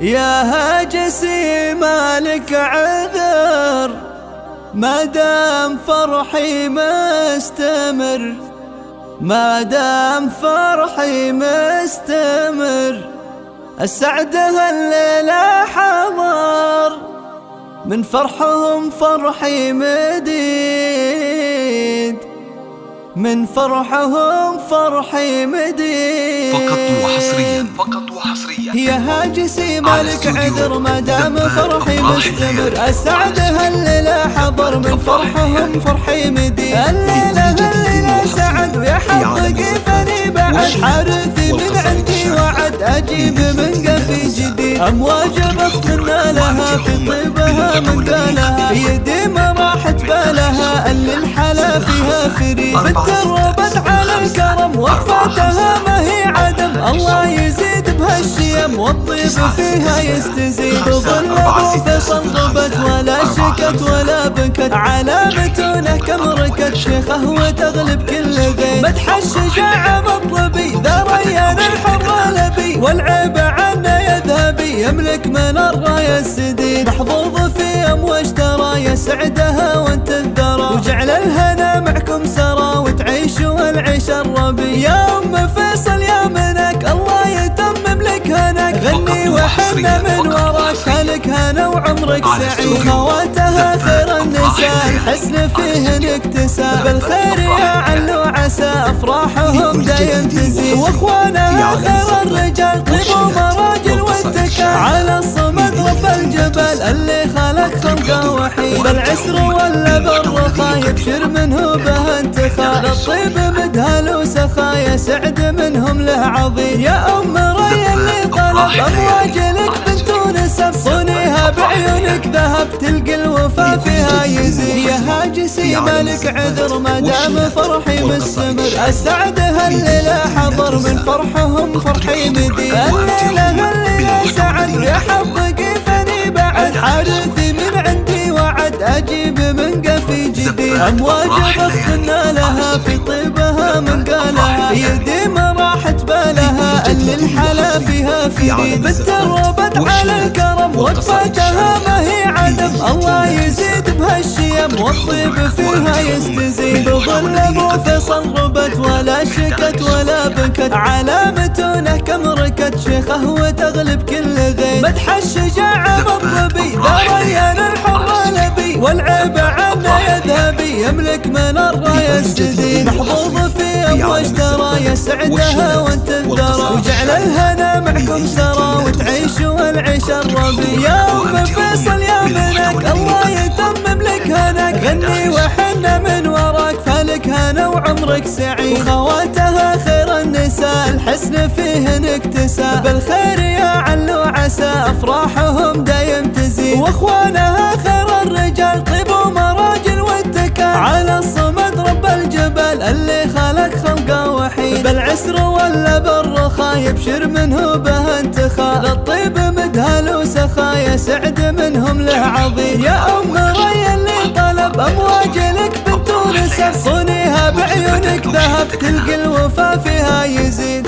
يا هاجسي مالك عذر ما دام فرحي مستمر، ما دام فرحي مستمر. السعد هالليلة حضر من فرحهم فرحي مديد، من فرحهم فرحي مديد. فقط وحصريا، فقط وحصريا. يا هاجسي مالك عذر ما دام فرحي مستمر. السعد هالليلة حضر من فرحهم فرحي مديد. الليلة سعد ويا حظ فني بعد حارثي من عندي وعد أجيب من قفي جديد. أمواج بختنا لها في طيبها من قالها، يدي ما راحت بالها اللي الحلا فيها فريد. بتربت على الكرم وقفتها ما هي عدم، الله يزيد بهالشيم والطيب فيها يستزيد. ظل ابو فيصل ضبت ولا شكت ولا بكت، على متونه كم ركت شيخه وتغلب كل غير. مدح الشجاعة مطلبي ذا ريان الحر لبي، والعيب عنا يذهبي يملك من الراية السديد. محظوظ في واشترى يا سعدها وانت الذرى، وجعل الهنا معكم سرى وتعيشوا العيش الربي. يا ام فيصل يا منك الله يتمم لك هناك، غني وحنا من وراك هلك هنا وعمرك سعيد. خواتها خير النساء الحسن فيهن اكتساب، بالخير يا علو عسى افراحهم دايم تزيد. واخوانها خير الرجال طيبوا مراجل واتكال، على الصمد رب الجبل اللي خلق خلقه وحيد. بالعسر ولا بالرخا يبشر منه به انتخاب، الطيب مدهل وسخا يا سعد منهم له عظيم. يا ام ري اللي طلب امواجلك بنت ونسب، صونيها بعيونك ذهب تلقى الوفا فيها يزيد. يا هاجسي مالك عذر ما دام فرحي مستمر. السعد هالليلة حضر من فرحهم فرحي مديد. الليلة سعد يا حظ فني بعد حارثي من عندي وعد أجيب من قفي جديد. أمواج بختنا لها في طيبها من قالها، يدي ما راحت بالها اللي الحلا فيها فريد. بتربت على الكرم وقفتها ما هي عدم، الله يزيد بهالشيم والطيب فيها يستزيد. ظل ابو فيصل ربت ولا شكت ولا بكت، على متونه كم ركت شيخه وتغلب كل غير. مدح الشجاعة مطلبي ذا ريان الحر لبي، والعيب عنا يذهبي يملك من الراية السديد. محظوظ في واشترى يا سعدها وانت الذرى، وجعل الهنا معكم سرى وتعيشوا العيش الربي. يا ام فيصل يا منك الله يتمم لك هناك، غني وحنا من وراك فلك هنا وعمرك سعيد. خواتها خير النساء الحسن فيهن اكتساب، بالخير يا علو عسى افراحهم دايم تزيد. واخوانها خير الرجال طيبوا مراجل واتكال، على الصمد رب الجبل اللي خلق خلقه وحيد. بالعسر ولا بالرخا يبشر منه به انتخاب، الطيب مدهل وسخا يا سعد منهم له عظيم. يا ام ري اللي طلب امواجلك بنت ونسب، صونيها بعيونك ذهب تلقى الوفا فيها يزيد.